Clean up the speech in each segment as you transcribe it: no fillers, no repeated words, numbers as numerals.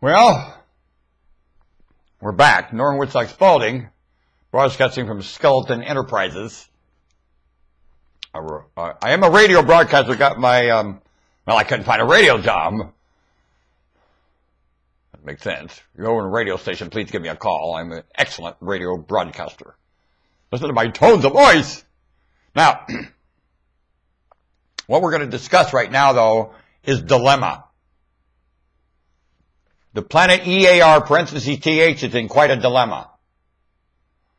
Well, we're back. Norman Woodstock Spalding, broadcasting from Skeleton Enterprises. I am a radio broadcaster. Got my, well, I couldn't find a radio job. That makes sense. If you're over in a radio station, please give me a call. I'm an excellent radio broadcaster. Listen to my tones of voice. Now, what we're going to discuss right now, though, is dilemma. The planet EAR, parentheses TH, is in quite a dilemma.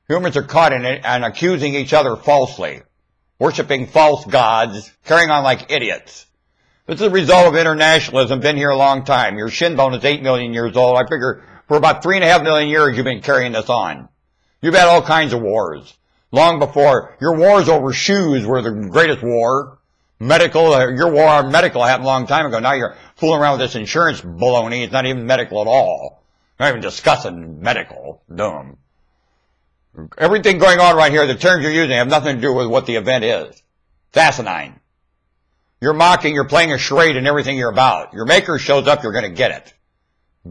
Humans are caught in it and accusing each other falsely, worshiping false gods, carrying on like idiots. This is a result of internationalism, been here a long time. Your shin bone is 8 million years old. I figure for about 3.5 million years you've been carrying this on. You've had all kinds of wars. Long before, your wars over shoes were the greatest war. Medical, your war on medical happened a long time ago. Now you're fooling around with this insurance baloney. It's not even medical at all. Not even discussing medical. Dumb. Everything going on right here, the terms you're using have nothing to do with what the event is. It's asinine. You're mocking, you're playing a charade in everything you're about. Your maker shows up, you're going to get it.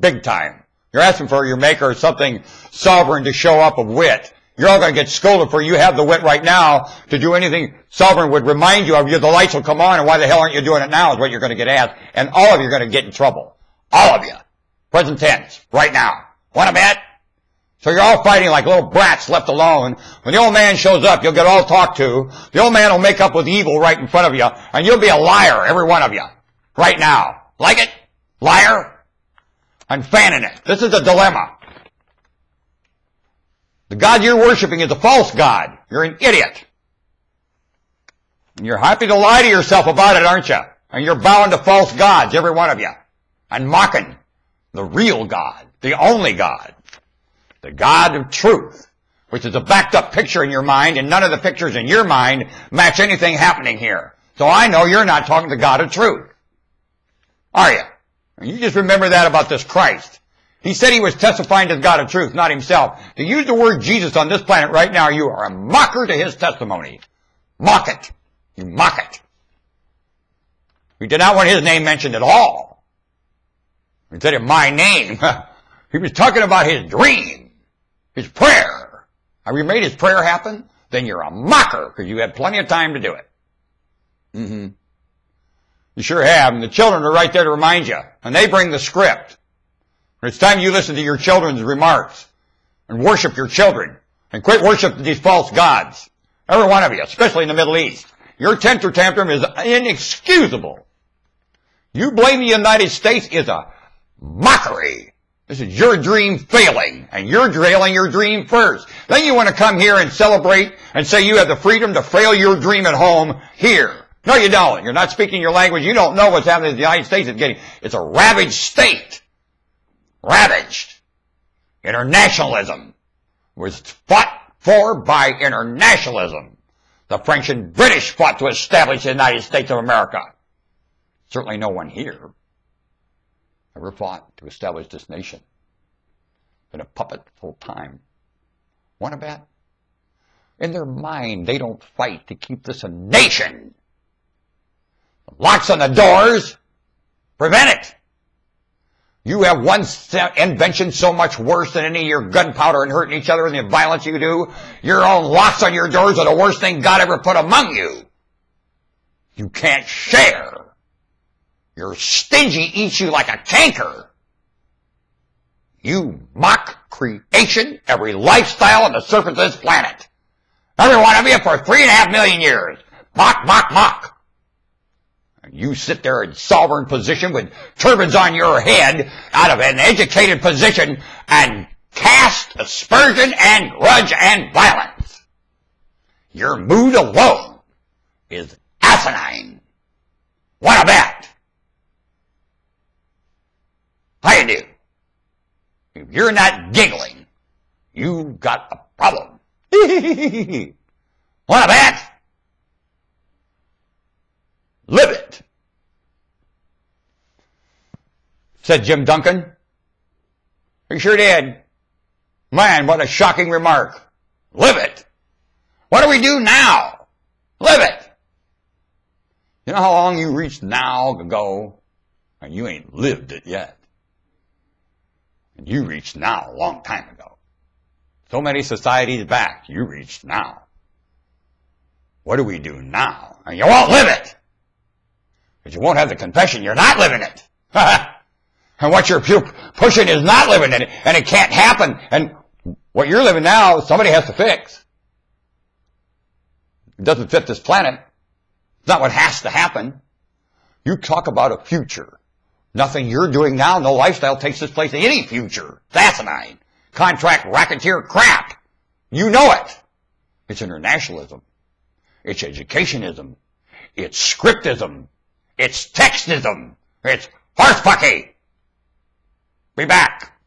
Big time. You're asking for your maker or something sovereign to show up of wit. You're all going to get scolded for you have the wit right now to do anything sovereign would remind you of. The lights will come on, and why the hell aren't you doing it now is what you're going to get asked. And all of you are going to get in trouble. All of you. Present tense. Right now. Want to bet? So you're all fighting like little brats left alone. When the old man shows up, you'll get all talked to. The old man will make up with evil right in front of you, and you'll be a liar, every one of you. Right now. Like it? Liar? I'm fanning it. This is a dilemma. The God you're worshiping is a false God. You're an idiot. And you're happy to lie to yourself about it, aren't you? And you're bowing to false gods, every one of you. And mocking the real God, the only God. The God of truth, which is a backed up picture in your mind, and none of the pictures in your mind match anything happening here. So I know you're not talking to the God of truth. Are you? And you just remember that about this Christ. He said he was testifying to the God of truth, not himself. To use the word Jesus on this planet right now, you are a mocker to his testimony. Mock it. You mock it. We did not want his name mentioned at all. Instead of my name, he was talking about his dream, his prayer. Have you made his prayer happen? Then you're a mocker because you had plenty of time to do it. You sure have. And the children are right there to remind you. And they bring the script. It's time you listen to your children's remarks and worship your children and quit worshiping these false gods. Every one of you, especially in the Middle East. Your temper tantrum is inexcusable. You blame the United States is a mockery. This is your dream failing, and you're failing your dream first. Then you want to come here and celebrate and say you have the freedom to fail your dream at home here. No, you don't. You're not speaking your language. You don't know what's happening in the United States. It's a ravaged state. Ravaged. Internationalism was fought for by internationalism. The French and British fought to establish the United States of America. Certainly no one here ever fought to establish this nation. Been a puppet full time. Want to bet? In their mind, they don't fight to keep this a nation. The locks on the doors prevent it. You have one invention so much worse than any of your gunpowder and hurting each other and the violence you do. Your own locks on your doors are the worst thing God ever put among you. You can't share. Your stingy eats you like a canker. You mock creation, every lifestyle on the surface of this planet. Every one of you for 3.5 million years. Mock, mock, mock. You sit there in sovereign position with turbans on your head out of an educated position and cast aspersion and grudge and violence. Your mood alone is asinine. What a bet. How you do? If you're not giggling, you've got a problem. Want to bet? Live it. Said Jim Duncan. He sure did. Man, what a shocking remark. Live it. What do we do now? Live it. You know how long you reached now ago? And you ain't lived it yet. And you reached now a long time ago. So many societies back, you reached now. What do we do now? And you won't live it. Because you won't have the confession, you're not living it. And what you're pushing is not living it, and it can't happen. And what you're living now, somebody has to fix. It doesn't fit this planet. It's not what has to happen. You talk about a future. Nothing you're doing now, no lifestyle takes this place in any future. It's asinine. Contract racketeer crap. You know it. It's internationalism. It's educationism. It's scriptism. It's textism. It's horsepucky. Be back.